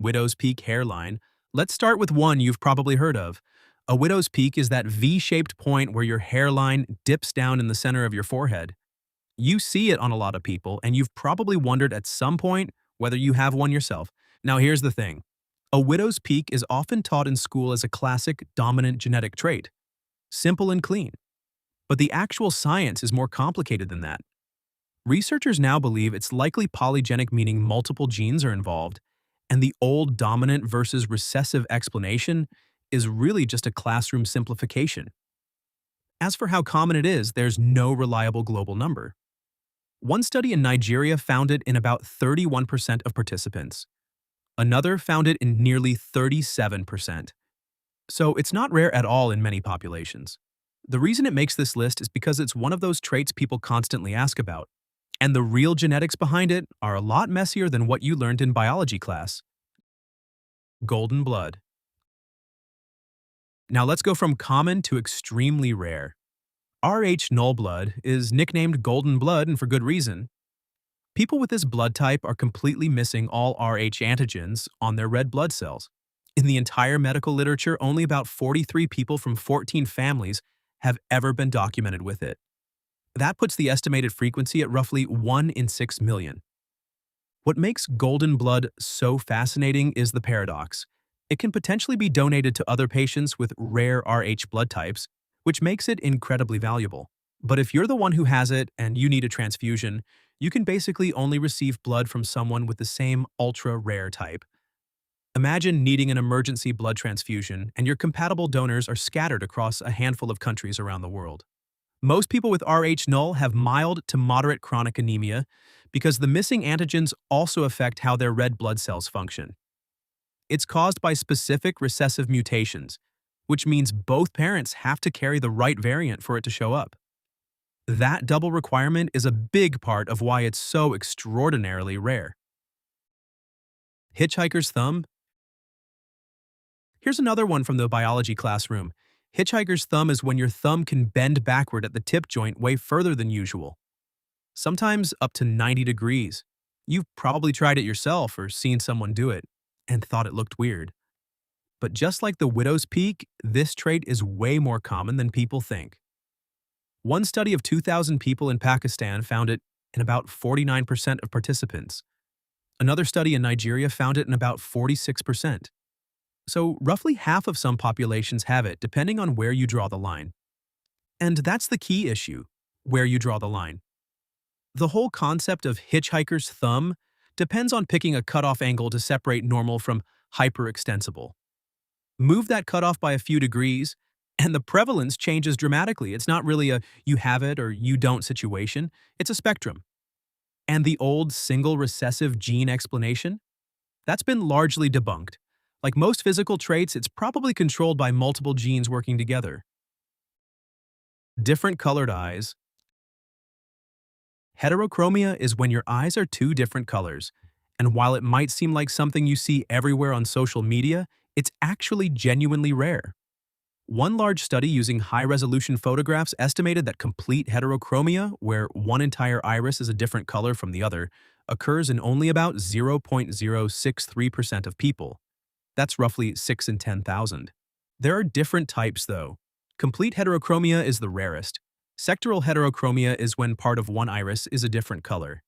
Widow's peak hairline. Let's start with one you've probably heard of. A widow's peak is that V-shaped point where your hairline dips down in the center of your forehead. You see it on a lot of people, and you've probably wondered at some point whether you have one yourself. Now, here's the thing. A widow's peak is often taught in school as a classic dominant genetic trait, simple and clean. But the actual science is more complicated than that. Researchers now believe it's likely polygenic, meaning multiple genes are involved, and the old dominant versus recessive explanation is really just a classroom simplification. As for how common it is, there's no reliable global number. One study in Nigeria found it in about 31% of participants. Another found it in nearly 37%. So it's not rare at all in many populations. The reason it makes this list is because it's one of those traits people constantly ask about. And the real genetics behind it are a lot messier than what you learned in biology class. Golden blood. Now let's go from common to extremely rare. Rh null blood is nicknamed golden blood, and for good reason. People with this blood type are completely missing all Rh antigens on their red blood cells. In the entire medical literature, only about 43 people from 14 families have ever been documented with it. That puts the estimated frequency at roughly 1 in 6 million. What makes golden blood so fascinating is the paradox. It can potentially be donated to other patients with rare Rh blood types, which makes it incredibly valuable. But if you're the one who has it and you need a transfusion, you can basically only receive blood from someone with the same ultra-rare type. Imagine needing an emergency blood transfusion, and your compatible donors are scattered across a handful of countries around the world. Most people with Rh null have mild to moderate chronic anemia because the missing antigens also affect how their red blood cells function. It's caused by specific recessive mutations, which means both parents have to carry the right variant for it to show up. That double requirement is a big part of why it's so extraordinarily rare. Hitchhiker's thumb. Here's another one from the biology classroom. Hitchhiker's thumb is when your thumb can bend backward at the tip joint way further than usual, sometimes up to 90 degrees. You've probably tried it yourself or seen someone do it and thought it looked weird. But just like the widow's peak, this trait is way more common than people think. One study of 2,000 people in Pakistan found it in about 49% of participants. Another study in Nigeria found it in about 46%. So roughly half of some populations have it, depending on where you draw the line. And that's the key issue, where you draw the line. The whole concept of hitchhiker's thumb depends on picking a cutoff angle to separate normal from hyperextensible. Move that cutoff by a few degrees, and the prevalence changes dramatically. It's not really a you have it or you don't situation, it's a spectrum. And the old single recessive gene explanation? That's been largely debunked. Like most physical traits, it's probably controlled by multiple genes working together. Different colored eyes. Heterochromia is when your eyes are two different colors, and while it might seem like something you see everywhere on social media, it's actually genuinely rare. One large study using high-resolution photographs estimated that complete heterochromia, where one entire iris is a different color from the other, occurs in only about 0.063% of people. That's roughly 6 in 10,000. There are different types, though. Complete heterochromia is the rarest. Sectoral heterochromia is when part of one iris is a different color.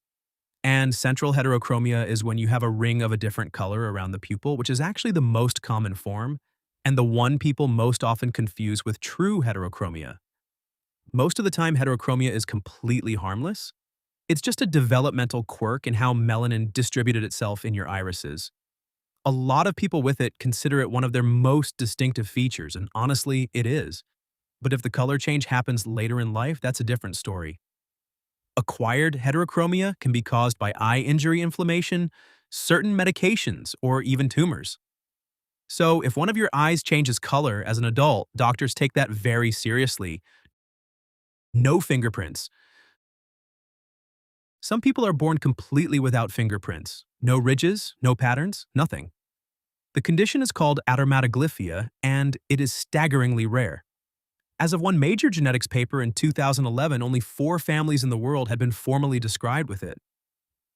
And central heterochromia is when you have a ring of a different color around the pupil, which is actually the most common form, and the one people most often confuse with true heterochromia. Most of the time, heterochromia is completely harmless. It's just a developmental quirk in how melanin distributed itself in your irises. A lot of people with it consider it one of their most distinctive features, and honestly, it is. But if the color change happens later in life, that's a different story. Acquired heterochromia can be caused by eye injury, inflammation, certain medications, or even tumors. So if one of your eyes changes color as an adult, doctors take that very seriously. No fingerprints. Some people are born completely without fingerprints. No ridges, no patterns, nothing. The condition is called adermatoglyphia, and it is staggeringly rare. As of one major genetics paper in 2011, only 4 families in the world had been formally described with it.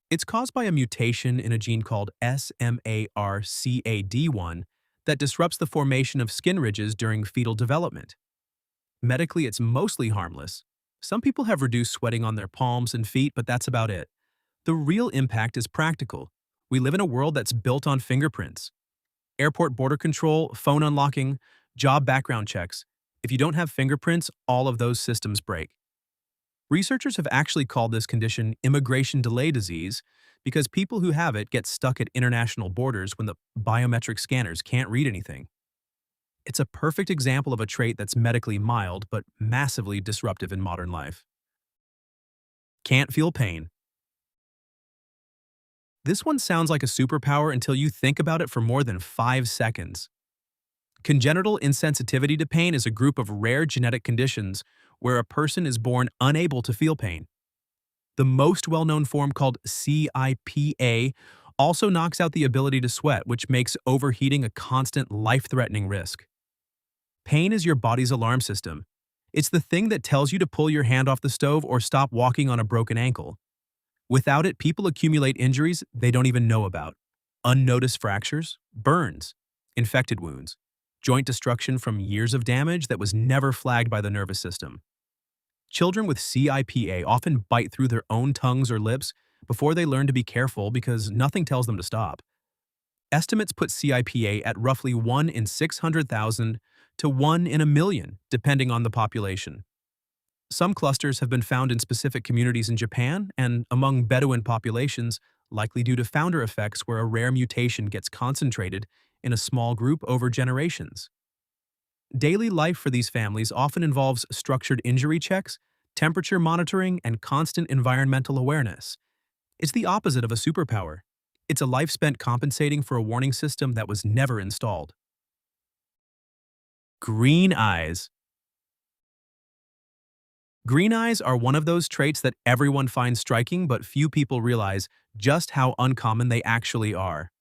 It's caused by a mutation in a gene called SMARCAD1 that disrupts the formation of skin ridges during fetal development. Medically, it's mostly harmless. Some people have reduced sweating on their palms and feet, but that's about it. The real impact is practical. We live in a world that's built on fingerprints. Airport border control, phone unlocking, job background checks. If you don't have fingerprints, all of those systems break. Researchers have actually called this condition immigration delay disease because people who have it get stuck at international borders when the biometric scanners can't read anything. It's a perfect example of a trait that's medically mild but massively disruptive in modern life. Can't feel pain. This one sounds like a superpower until you think about it for more than 5 seconds. Congenital insensitivity to pain is a group of rare genetic conditions where a person is born unable to feel pain. The most well-known form, called CIPA, also knocks out the ability to sweat, which makes overheating a constant life-threatening risk. Pain is your body's alarm system. It's the thing that tells you to pull your hand off the stove or stop walking on a broken ankle. Without it, people accumulate injuries they don't even know about. Unnoticed fractures, burns, infected wounds, joint destruction from years of damage that was never flagged by the nervous system. Children with CIPA often bite through their own tongues or lips before they learn to be careful because nothing tells them to stop. Estimates put CIPA at roughly 1 in 600,000 to 1 in a million, depending on the population. Some clusters have been found in specific communities in Japan and among Bedouin populations, likely due to founder effects where a rare mutation gets concentrated in a small group over generations. Daily life for these families often involves structured injury checks, temperature monitoring, and constant environmental awareness. It's the opposite of a superpower. It's a life spent compensating for a warning system that was never installed. Green eyes. Green eyes are one of those traits that everyone finds striking, but few people realize just how uncommon they actually are.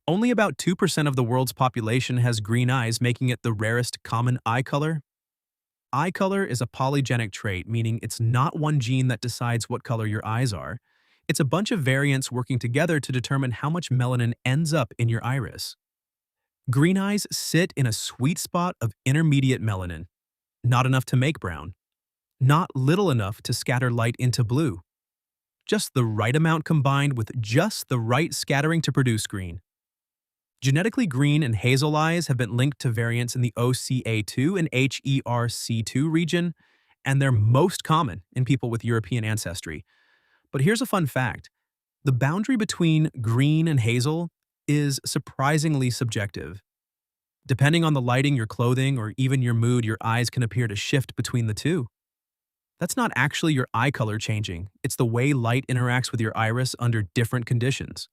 Only about 2% of the world's population has green eyes, making it the rarest common eye color. Eye color is a polygenic trait, meaning it's not one gene that decides what color your eyes are. It's a bunch of variants working together to determine how much melanin ends up in your iris. Green eyes sit in a sweet spot of intermediate melanin, not enough to make brown, not little enough to scatter light into blue, just the right amount combined with just the right scattering to produce green. Genetically green and hazel eyes have been linked to variants in the OCA2 and HERC2 region, and they're most common in people with European ancestry. But here's a fun fact. The boundary between green and hazel is surprisingly subjective. Depending on the lighting, your clothing, or even your mood, your eyes can appear to shift between the two. That's not actually your eye color changing. It's the way light interacts with your iris under different conditions.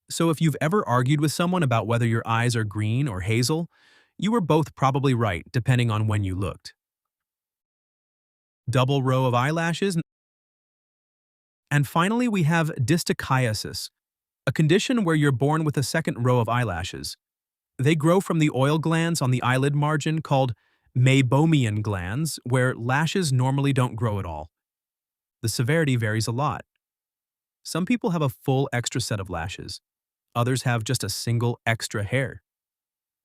So if you've ever argued with someone about whether your eyes are green or hazel, you were both probably right, depending on when you looked. Double row of eyelashes. And finally, we have distichiasis, a condition where you're born with a second row of eyelashes. They grow from the oil glands on the eyelid margin called meibomian glands, where lashes normally don't grow at all. The severity varies a lot. Some people have a full extra set of lashes. Others have just a single extra hair.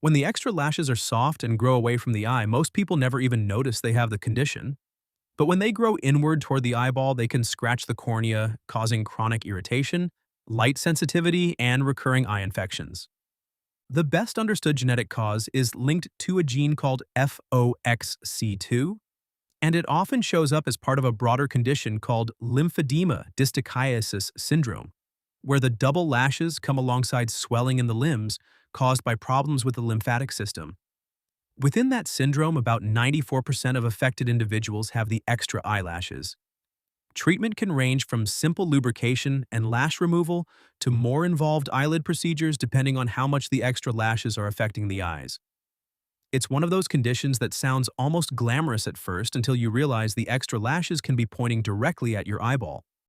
When the extra lashes are soft and grow away from the eye, most people never even notice they have the condition. But when they grow inward toward the eyeball, they can scratch the cornea, causing chronic irritation, light sensitivity, and recurring eye infections. The best understood genetic cause is linked to a gene called FOXC2, and it often shows up as part of a broader condition called lymphedema distichiasis syndrome, where the double lashes come alongside swelling in the limbs caused by problems with the lymphatic system. Within that syndrome, about 94% of affected individuals have the extra eyelashes. Treatment can range from simple lubrication and lash removal to more involved eyelid procedures depending on how much the extra lashes are affecting the eyes. It's one of those conditions that sounds almost glamorous at first until you realize the extra lashes can be pointing directly at your eyeball.